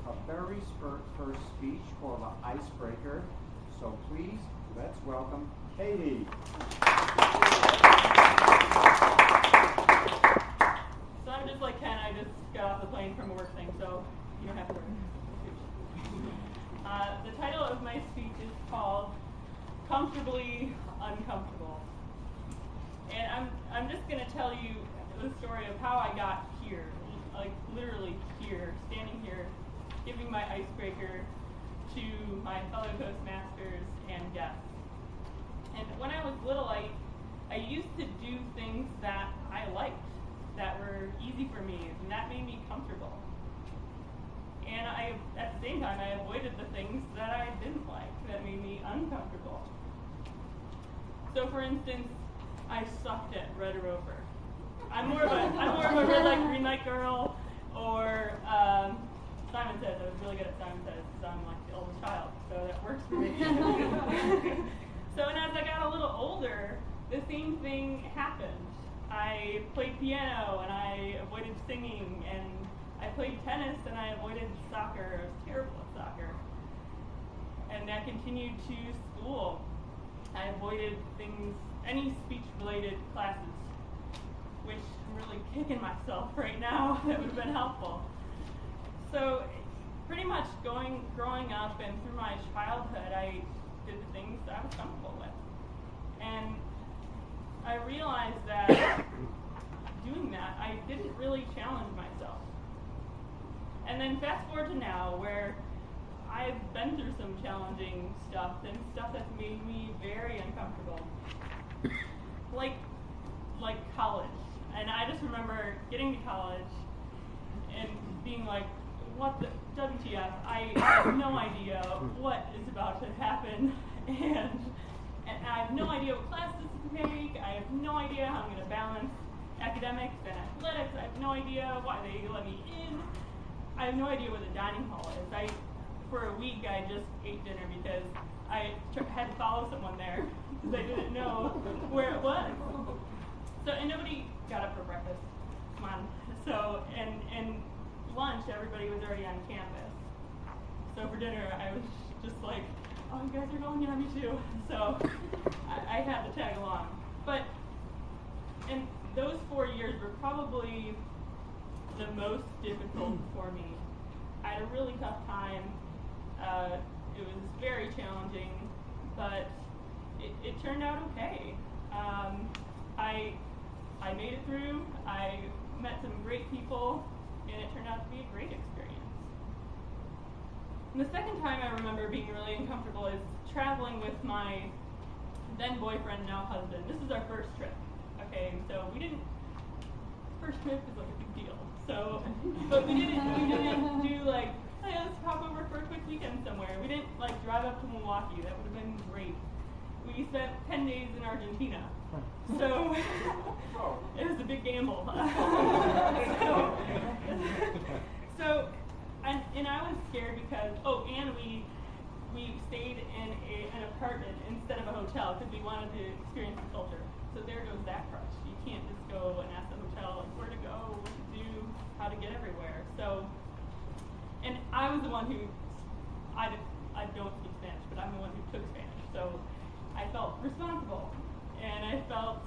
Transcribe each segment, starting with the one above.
a very first speech called the Icebreaker. So please, let's welcome Katie. So I'm just like Ken, I just got off the plane from a work thing, so you don't have to worry. The title of my speech is called Comfortably Uncomfortable. And I'm just going to tell you the story of how I got here, like literally here, standing here, giving my icebreaker to my fellow Toastmasters and guests. And when I was little, I used to do things that I liked, that were easy for me, and that made me comfortable. And at the same time, I avoided the things that I didn't like, that made me uncomfortable. So for instance, I sucked at Red Rover. I'm more of a red light, green light girl, or Simon Says. I was really good at Simon Says because I'm like the oldest child, so that works for me. So and as I got a little older, the same thing happened. I played piano and I avoided singing, and I played tennis and I avoided soccer. I was terrible at soccer. And that continued to school. I avoided things, any speech-related classes, which I'm really kicking myself right now. That would have been helpful. So pretty much growing up and through my childhood, I did the things that I was comfortable with. And I realized that doing that, I didn't really challenge myself. And then fast forward to now, where I've been through some challenging stuff and stuff that's made me very uncomfortable. Like college. And I just remember getting to college and being like, what the WTF? I have no idea what is about to happen, and I have no idea what classes to take. I have no idea how I'm going to balance academics and athletics. I have no idea why they let me in. I have no idea where the dining hall is. For a week, I just ate dinner because I had to follow someone there because I didn't know where it was. So, and nobody got up for breakfast. Come on. So, and lunch, everybody was already on campus. So for dinner, I was just like, oh, you guys are going? Yeah, me too. So I had to tag along. But, and those 4 years were probably the most difficult for me. I had a really tough time. It was very challenging, but it turned out okay. I made it through. I met some great people, and it turned out to be a great experience. And the second time I remember being really uncomfortable is traveling with my then boyfriend, now husband. This is our first trip. Okay, so first trip is like a big deal. So, but we didn't do like, hey, let's pop over for a quick weekend somewhere. We didn't like drive up to Milwaukee. That would have been great. We spent 10 days in Argentina. So it was a big gamble. So and I was scared because, and we stayed in an apartment instead of a hotel because we wanted to experience the culture. So there goes that crush. You can't just go and ask the hotel where to go, what to do, how to get everywhere. So, and I was the one who, I don't speak Spanish, but I'm the one who took Spanish. So I felt responsible, and I felt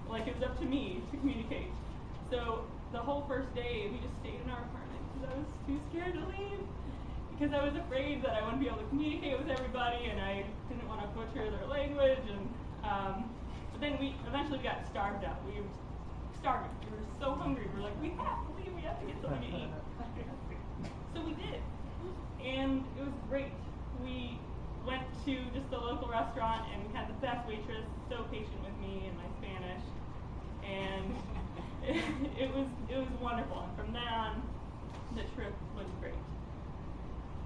like it was up to me to communicate. So the whole first day, we just stayed in our apartment because I was too scared to leave, because I was afraid that I wouldn't be able to communicate with everybody, and I didn't want to butcher their language. And but then we eventually got starved out. We were starving. We were so hungry. We were like, we have to leave. We have to get something to eat. So we did, and it was great. We went to just a local restaurant, and we had the best waitress, so patient with me and my Spanish, and it was wonderful. And from then on, the trip was great.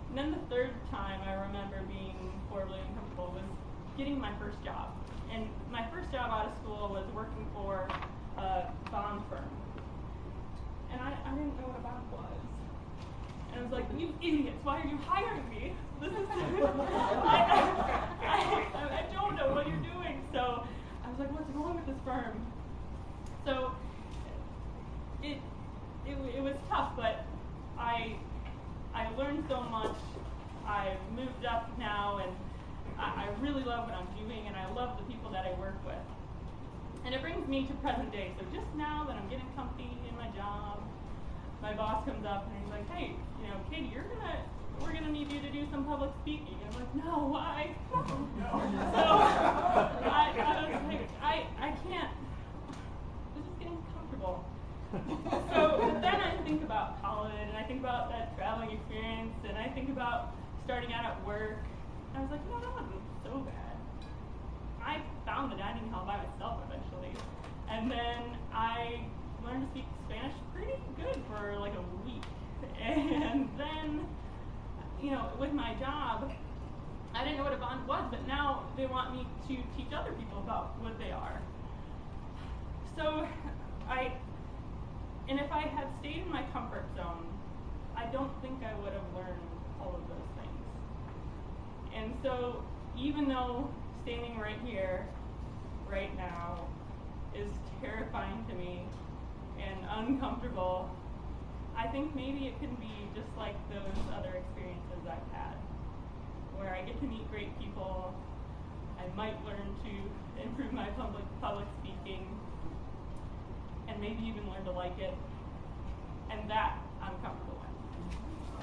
And then the third time I remember being horribly uncomfortable was getting my first job. And my first job out of school was working for a bond firm. And I didn't know what a bond was. And I was like, you idiots, why are you hiring me? This is I don't know what you're doing. So I was like, what's wrong with this firm? So it was tough, but I I've learned so much. I've moved up now, and I really love what I'm doing, and I love the people that I work with. And it brings me to present day. So just now that I'm getting comfy in my job, my boss comes up and he's like, "Hey, you know, Katie, we're gonna need you to do some public speaking." And I'm like, "No, why?" So I was like, I can't. This is getting comfortable. So then I think about college, and I think about that traveling experience, and I think about starting out at work. And I was like, no, that wasn't so bad. I found the dining hall by myself eventually. And then I learned to speak Spanish pretty good for like a week. And then, you know, with my job, I didn't know what a bond was, but now they want me to teach other people about what they are. So and if I had stayed in my comfort zone, I don't think I would have learned all of those things. And so even though standing right here, right now, is terrifying to me and uncomfortable, I think maybe it can be just like those other experiences I've had, where I get to meet great people, I might learn to improve my public speaking, and maybe even learn to like it, and that I'm comfortable with.